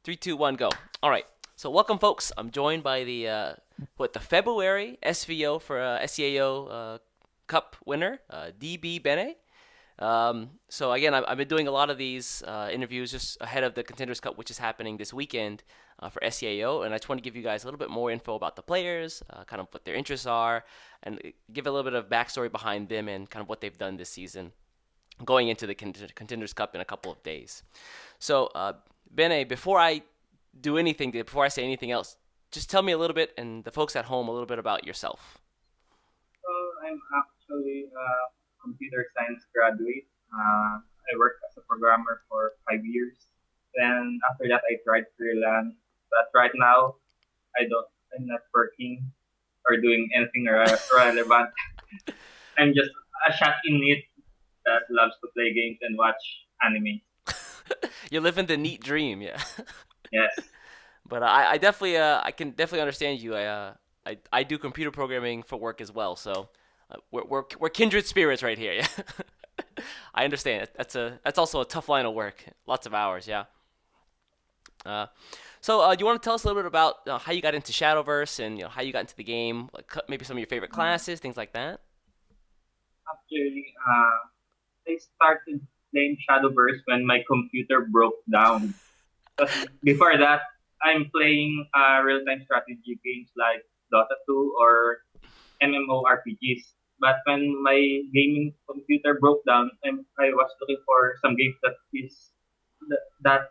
Three, two, one, go. All right. So welcome, folks. I'm joined by the February SVO for SEAO Cup winner, DB Bene. So again, I've been doing a lot of these interviews just ahead of the Contenders Cup, which is happening this weekend for SEAO, and I just want to give you guys a little bit more info about the players, kind of what their interests are, and give a little bit of backstory behind them and kind of what they've done this season, going into the Contenders Cup in a couple of days. So, Bene, before I say anything else, just tell me a little bit, and the folks at home, a little bit about yourself. So I'm actually a computer science graduate. I worked as a programmer for 5 years. Then after that, I tried freelance. But right now, I'm not working or doing anything relevant. I'm just a shot in it that loves to play games and watch anime. You're living the neat dream, yeah. Yes. But I definitely, I can definitely understand you. I do computer programming for work as well, so we're kindred spirits right here. Yeah, I understand. That's also a tough line of work. Lots of hours. Yeah. So do you want to tell us a little bit about how you got into Shadowverse and how you got into the game, like maybe some of your favorite Uh, classes, things like that? Actually, I started playing Shadowverse when my computer broke down. Because before that, I'm playing real-time strategy games like Dota 2 or MMORPGs. But when my gaming computer broke down, I was looking for some games that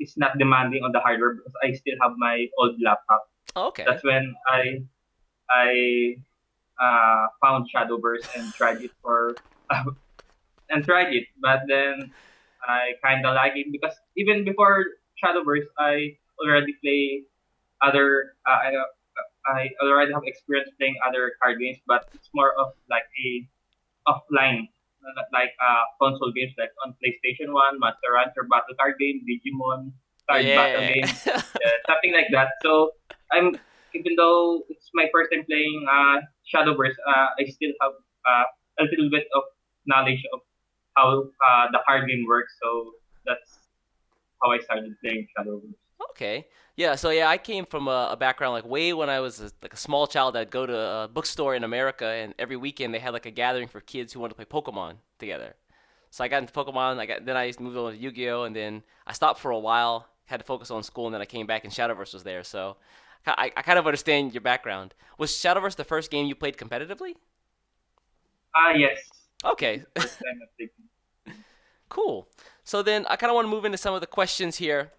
is not demanding on the hardware because I still have my old laptop. Oh, okay. That's when I found Shadowverse and tried it but then I kind of like it because even before Shadowverse, I already play other. I already have experience playing other card games, but it's more of like a offline, like console games like on PlayStation One, Monster Hunter Battle Card game, Digimon card battle Yeah. game, something like that. So I'm even though it's my first time playing Shadowverse, I still have a little bit of knowledge of how the card game works. So that's how I started playing Shadowverse. Okay. Yeah, so yeah, I came from a background like way when I was like a small child. I'd go to a bookstore in America, and every weekend they had like a gathering for kids who wanted to play Pokemon together. So I got into Pokemon. Then I moved on to Yu-Gi-Oh, and then I stopped for a while, had to focus on school, and then I came back and Shadowverse was there. So I kind of understand your background. Was Shadowverse the first game you played competitively? Yes, Okay, it's the first time I've taken. cool. So then I kind of want to move into some of the questions here,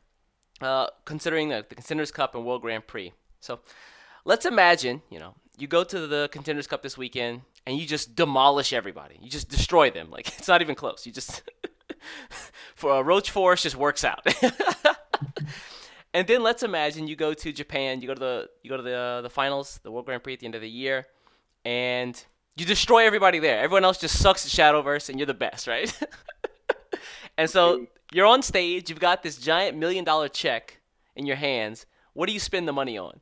considering the Contenders Cup and World Grand Prix. So let's imagine, you go to the Contenders Cup this weekend and you just demolish everybody. You just destroy them. Like it's not even close. You just for a Roach Force just works out. And then let's imagine you go to Japan. You go to the finals, the World Grand Prix at the end of the year, and you destroy everybody there. Everyone else just sucks at Shadowverse, and you're the best, right? And so Okay. you're on stage. You've got this giant $1 million check in your hands. What do you spend the money on?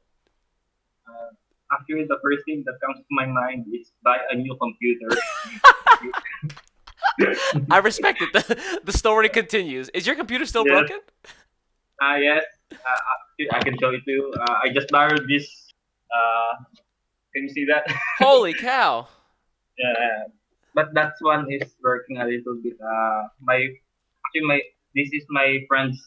Actually, the first thing that comes to my mind is buy a new computer. I respect it. The story continues. Is your computer still Yes. broken? Yes. I can show it to you. I just borrowed this. Uh, can you see that? Holy cow! Yeah. But that one is working a little bit. My this is my friend's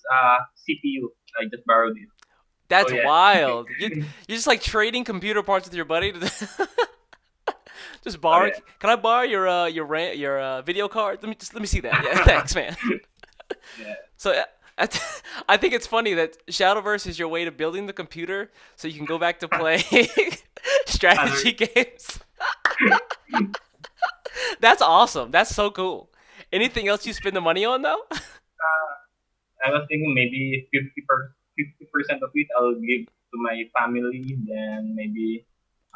CPU. I just borrowed it. Oh That's yeah. wild. You're just like trading computer parts with your buddy. Just Oh borrow. yeah. Can I borrow your video card? Let me see that. Yeah, thanks, man. Yeah. So I think it's funny that Shadowverse is your way to building the computer so you can go back to play Other, strategy games. That's awesome. That's so cool. Anything else you spend the money on though? I was thinking maybe 50% of it I'll give to my family. Then maybe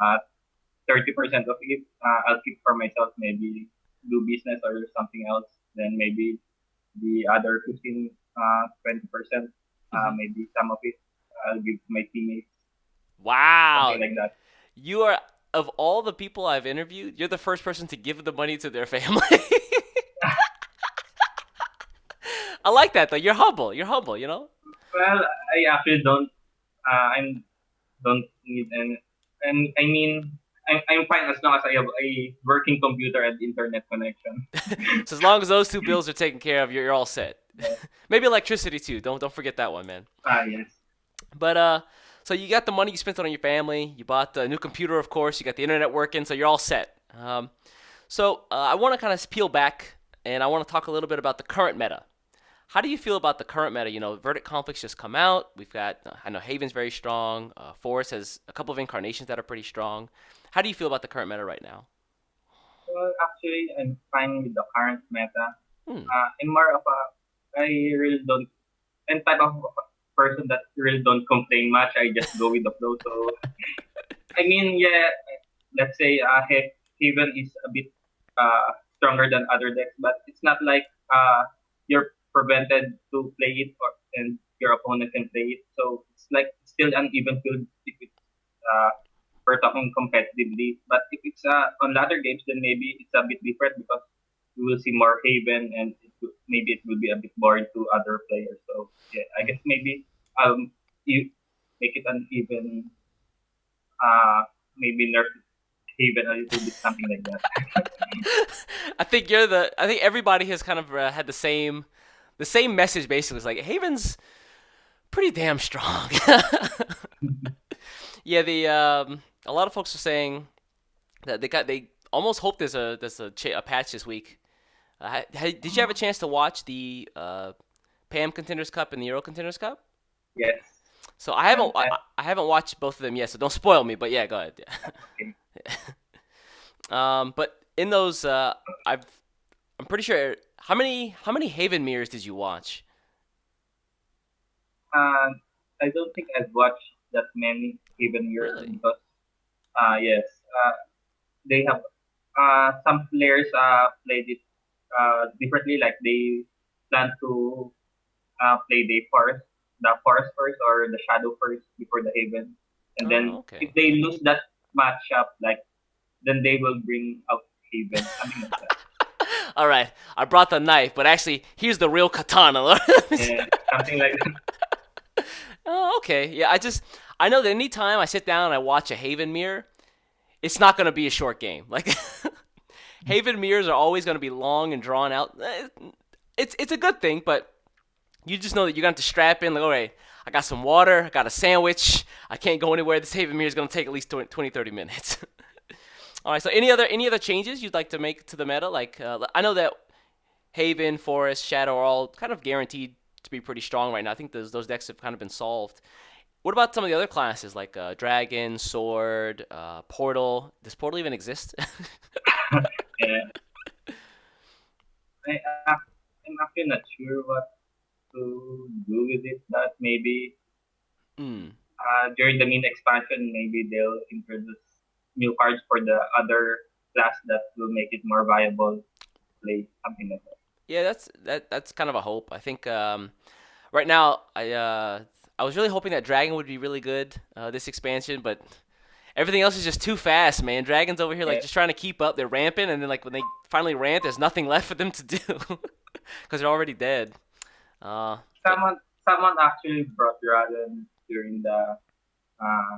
30% of it I'll keep for myself. Maybe do business or something else. Then maybe the other 20% Hmm. maybe some of it I'll give to my teammates. Wow. Something like that. You are of all the people I've interviewed, you're the first person to give the money to their family. I like that though. You're humble. You're humble. Well, I actually don't. I don't need any. And I mean, I'm fine as long as I have a working computer and internet connection. So as long as those two bills are taken care of, you're all set. Yes. Maybe electricity too. Don't forget that one, man. Yes. But so you got the money, you spent it on your family. You bought a new computer, of course. You got the internet working, so you're all set. So I want to kind of peel back, and I want to talk a little bit about the current meta. How do you feel about the current meta? You know, Verdict Conflicts just come out. We've got, I know Haven's very strong. Forest has a couple of incarnations that are pretty strong. How do you feel about the current meta right now? Well, actually, I'm fine with the current meta. Hmm. I'm more of a. I really don't. I'm type of person that really don't complain much. I just go with the flow. So I mean, yeah, let's say Haven is a bit stronger than other decks, but it's not like you're prevented to play it or and your opponent can play it. So it's like still an even field if it's we're talking competitively. But if it's on ladder games, then maybe it's a bit different because you will see more Haven and maybe it will be a bit boring to other players. So yeah, I guess maybe you make it an even maybe nerf Haven a little bit, something like that. I think you're the. I think everybody has kind of had the same message basically. It's like Haven's pretty damn strong. Yeah, a lot of folks are saying that they almost hope there's a patch this week. Did you have a chance to watch the PAM Contenders Cup and the Euro Contenders Cup? Yes. So I haven't I haven't watched both of them yet, so don't spoil me. But yeah, go ahead. Okay. But in those, I'm pretty sure how many Haven mirrors did you watch? I don't think I've watched that many Haven years Really? because yes, they have some players played it differently. Like they plan to play the forest first or the shadow first before the Haven, and Oh, then if okay. they lose that matchup, like then they will bring out Haven, something like that. All right, I brought the knife, but actually, here's the real katana. Yeah, something like that. Oh, okay. Yeah, I know that anytime I sit down and I watch a Haven mirror, it's not gonna be a short game. Like Haven mirrors are always gonna be long and drawn out. It's a good thing, but you just know that you're gonna have to strap in. Like, all right, I got some water, I got a sandwich, I can't go anywhere. This Haven mirror is gonna take at least 20, 30 minutes. All right. So any other changes you'd like to make to the meta? Like I know that Haven, Forest, Shadow are all kind of guaranteed to be pretty strong right now. I think those decks have kind of been solved. What about some of the other classes like Dragon, Sword, Portal? Does Portal even exist? Yeah, I, uh, I'm actually not sure what to do with it. But maybe Hmm. during the main expansion, maybe they'll introduce new cards for the other class that will make it more viable to play, something like that. Yeah, that's kind of a hope. I think right now I was really hoping that Dragon would be really good this expansion, but everything else is just too fast, man. Dragons over here like Yeah, just trying to keep up. They're ramping, and then like when they finally ramp, there's nothing left for them to do because they're already dead. But someone actually brought Dragon during the uh,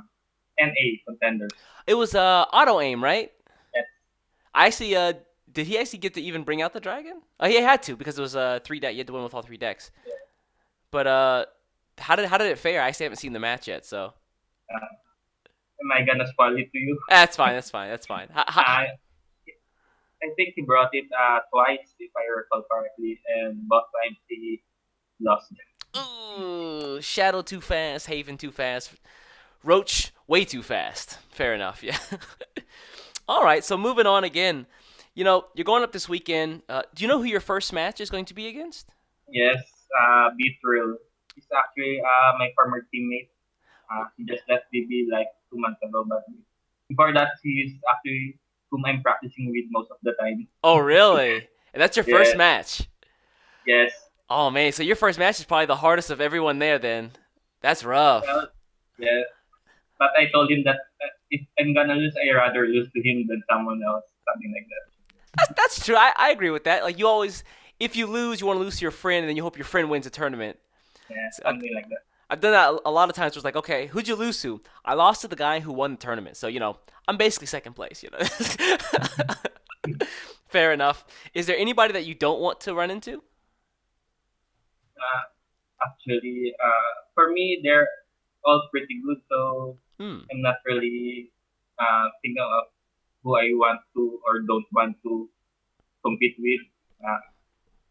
NA contenders. it was auto aim, right? Yes, I actually did he actually get to even bring out the dragon? Oh, he had to because it was three deck. You had to win with all three decks. yeah. But how did it fare? I actually haven't seen the match yet, so Am I gonna spoil it to you? that's fine. That's fine. That's fine. I I think he brought it twice, if I recall correctly, and both times he lost. Ooh, Shadow too fast, Haven too fast, Roach way too fast. Fair enough. Yeah. All right. So moving on again. You know, you're going up this weekend. Do you know who your first match is going to be against? Yes, Beatrill. He's actually my former teammate. He just left BB like 2 months ago, but before that, he's actually whom I'm practicing with most of the time. Oh, really? And that's your first Yes, match. yes. Oh man, so your first match is probably the hardest of everyone there. Then that's rough. Well, yes. But I told him that if I'm gonna lose, I rather lose to him than someone else, something like that. That's true. I agree with that. Like you always, if you lose, you want to lose to your friend, and then you hope your friend wins a tournament. Yeah, So something like that. I've done that a lot of times. Where it's like, okay, who'd you lose to? I lost to the guy who won the tournament. So I'm basically second place. Fair enough. Is there anybody that you don't want to run into? Uh, Actually, for me, they're all pretty good, so Hmm. I'm not really thinking of who I want to or don't want to compete with. Uh,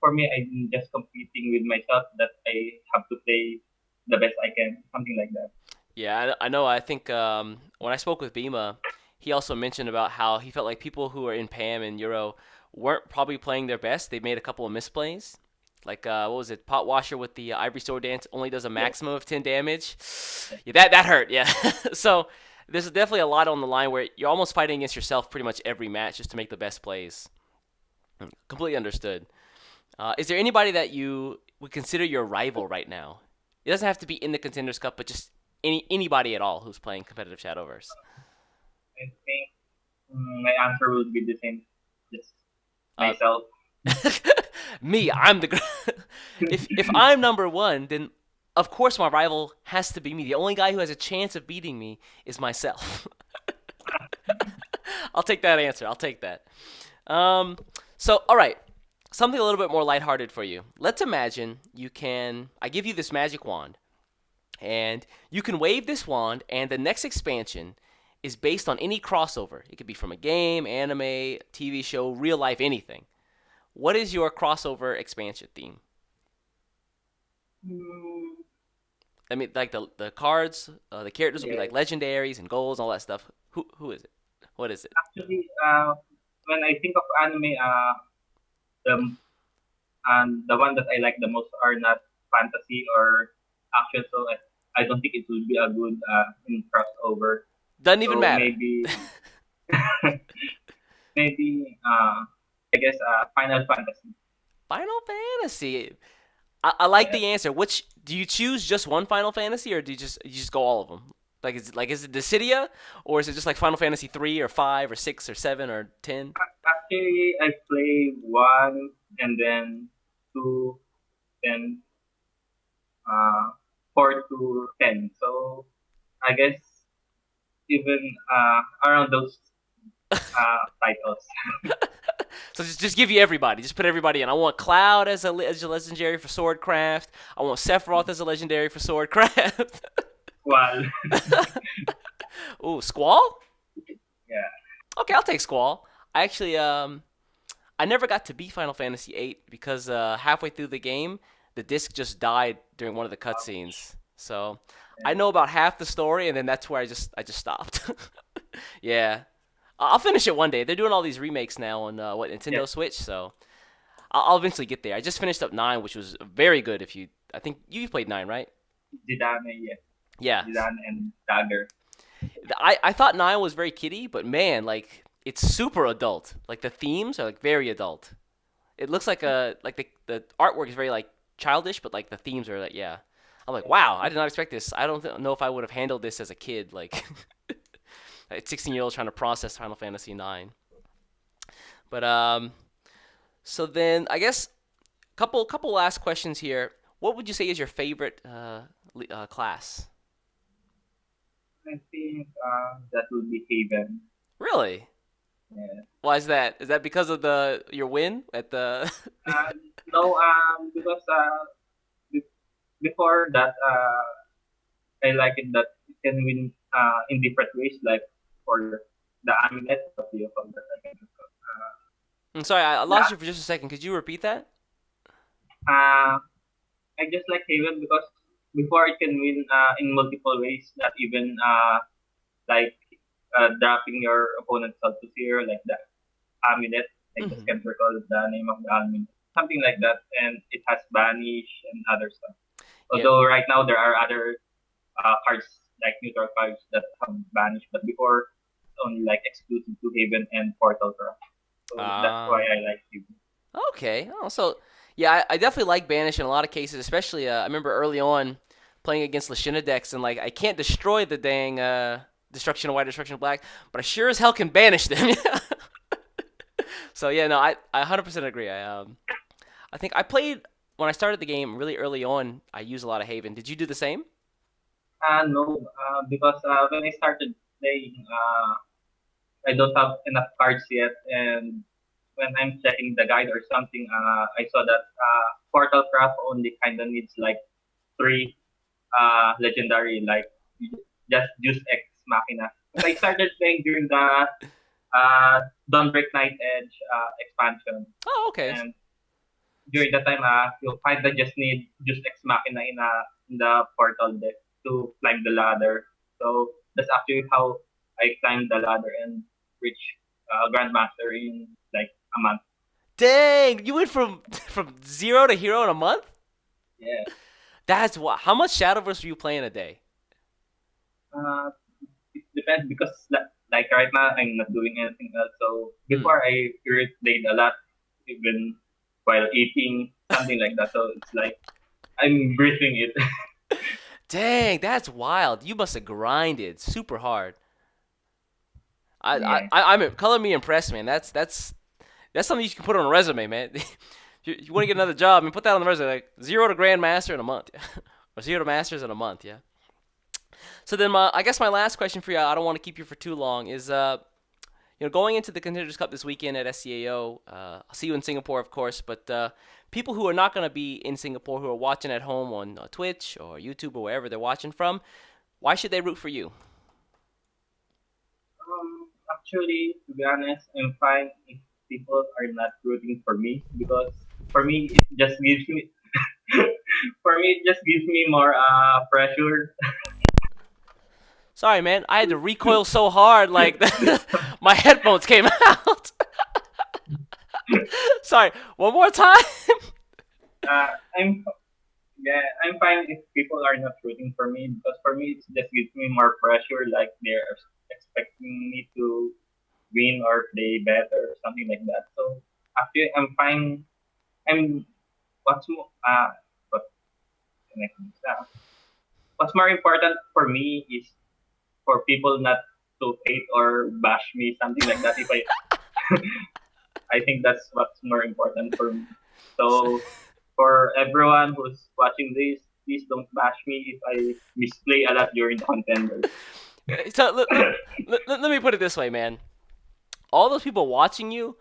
for me, I'm just competing with myself that I have to play the best I can, something like that. Yeah, I know. I think when I spoke with Bima, he also mentioned about how he felt like people who are in PAM and Euro weren't probably playing their best. They made a couple of misplays. Like what was it? Pot Washer with the Ivory Sword Dance only does a Yes, maximum of 10 damage. yes. Yeah, that hurt. Yeah. So there's definitely a lot on the line where you're almost fighting against yourself pretty much every match just to make the best plays. Completely understood. Is there anybody that you would consider your rival right now? It doesn't have to be in the Contenders Cup, but just anybody at all who's playing competitive Shadowverse. I think my answer would be the same, just Uh, myself. Me, I'm the. If I'm number one, then of course my rival has to be me. The only guy who has a chance of beating me is myself. I'll take that answer. I'll take that. Um, so all right, something a little bit more lighthearted for you. Let's imagine you can. I give you this magic wand, and you can wave this wand, and the next expansion is based on any crossover. It could be from a game, anime, TV show, real life, anything. What is your crossover expansion theme? Hmm, I mean, like the cards, the characters will be yes, like legendaries and goals, all that stuff. Who is it? What is it? actually, when I think of anime, the the one that I like the most are not fantasy or action, so I don't think it would be a good in crossover. Doesn't even So matter. maybe I guess Final Fantasy. Final Fantasy. I like Yeah. the answer. Which do you choose? Just one Final Fantasy, or do you just go all of them? Is it Dissidia, or is it just like Final Fantasy 3 or 5 or 6 or 7 or 10? Actually, I play one and then two, then uh, four to 10. So I guess even around those titles. So just give you everybody. Just put everybody in. I want Cloud as a legendary for Swordcraft. I want Sephiroth as a legendary for Swordcraft. Well, Ooh, Squall? yeah. Okay, I'll take Squall. I never got to beat Final Fantasy VIII because halfway through the game, the disc just died during one of the cutscenes. So I know about half the story, and then that's where I just stopped. Yeah, I'll finish it one day. They're doing all these remakes now on Yes, Nintendo Switch, so I'll eventually get there. I just finished up 9, which was very good. I think you played 9, right? Zidane, yes. Yeah. Zidane and Dagger. I thought 9 was very kiddie, but man, like it's super adult. Like the themes are like very adult. It looks like the artwork is very like childish, but like the themes are like, yeah. I'm like, wow, I did not expect this. I don't know if I would have handled this as a kid, like a 16-year-old trying to process Final Fantasy 9. But so then I guess couple last questions here. What would you say is your favorite class? I think that would be Haven. Really? Yeah. Why is that? Is that because of the your win at the? Uh, no, because be- before that, I like it that you can win in different ways, like for the amulet, what do you call that again? I'm sorry, I lost Yeah. you for just a second. Could you repeat that? Uh, I just like Haven because before it can win in multiple ways, not even like dropping your opponent's health to zero, like the amulet. I just Hmm. can't recall the name of the amulet. Something like that, and it has banish and other stuff. Yeah. Although right now there are other cards like neutral cards that have banish, but before it's only like exclusive to Haven and Portal Craft. So that's why Ah. I like Haven. Okay. Oh, so yeah, I definitely like banish in a lot of cases. Especially, I remember early on playing against Lashina decks, and like I can't destroy the dang destruction of white, destruction of black, but I sure as hell can banish them. So yeah, no, I 100% agree. I think I played when I started the game really early on, I used a lot of Haven. Did you do the same? No, because when I started playing, I don't have enough cards yet, and when I'm checking the guide or something, I saw that Portal Craft only kind of needs like three legendary, like just Deus Ex Machina. Because I started playing during the Dawnbreak Night Edge expansion, Oh, okay. and during that time, you'll find that just need Deus Ex Machina in the Portal deck to climb the ladder. So that's actually how I climbed the ladder and reached Grandmaster in like a month. Dang, you went from from zero to hero in a month? Yeah. That's what. How much Shadowverse were you playing a day? Uh, it depends because like right now I'm not doing anything else. So Hmm. before I played a lot, even while eating something like that. So it's like I'm breathing it. Dang, that's wild. You must have grinded super hard. Yeah. I'm color me impressed, man. That's something you can put on a resume, man. You want to get another job, and put that on the resume, like zero to grandmaster in a month, or zero to masters in a month, yeah. So then, I guess my last question for you, I don't want to keep you for too long, is going into the Contenders Cup this weekend at SEAO. I'll see you in Singapore, of course, but people who are not going to be in Singapore, who are watching at home on Twitch or YouTube or wherever they're watching from, why should they root for you? Actually, to be honest, I'm fine if people are not rooting for me because for me it just gives me for me it just gives me more pressure. Sorry, man. I had to recoil so hard, like my headphones came out. Sorry. One more time. I'm yeah, I'm fine if people are not rooting for me because for me it just gives me more pressure. Like they're expecting me to win or play better or something like that. So actually, I'm fine. I'm what's more what can I say? What's more important for me is for people not to hate or bash me, something like that. If I think that's what's more important for me. So for everyone who's watching this, please don't bash me if I misplay a lot during the contenders. So let me put it this way, man. All those people watching you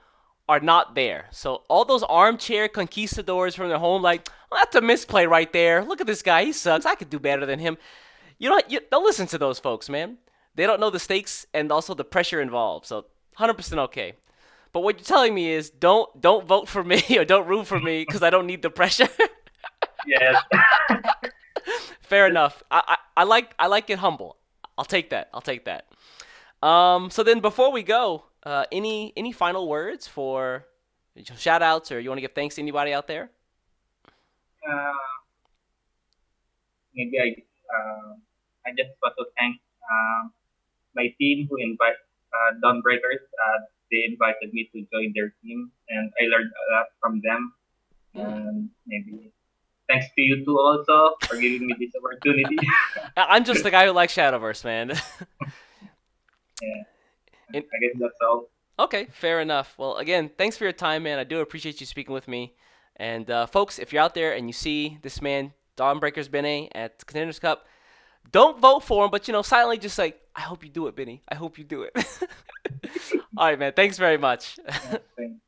are not there. So all those armchair conquistadors from their home, like, well, that's a misplay right there. Look at this guy. He sucks. I could do better than him. Don't listen to those folks, man. They don't know the stakes and also the pressure involved. So 100% okay. But what you're telling me is don't vote for me or don't root for me because I don't need the pressure. Yes. Fair enough. I like it humble. I'll take that. I'll take that. So then before we go, any final words for shout outs or you want to give thanks to anybody out there? Uh, maybe I just want to thank my team who invite Dawnbreakers. They invited me to join their team, and I learned a lot from them. Hmm. And maybe thanks to you too also for giving me this opportunity. I'm just the guy who likes Shadowverse, man. Yeah, In, I guess that's all. okay, fair enough. Well, again, thanks for your time, man. I do appreciate you speaking with me. And folks, if you're out there and you see this man, Dawnbreakers Bene, at Contenders Cup, don't vote for him, but silently just like, I hope you do it, Benny. I hope you do it. All right, man. Thanks very much. Yeah, thanks.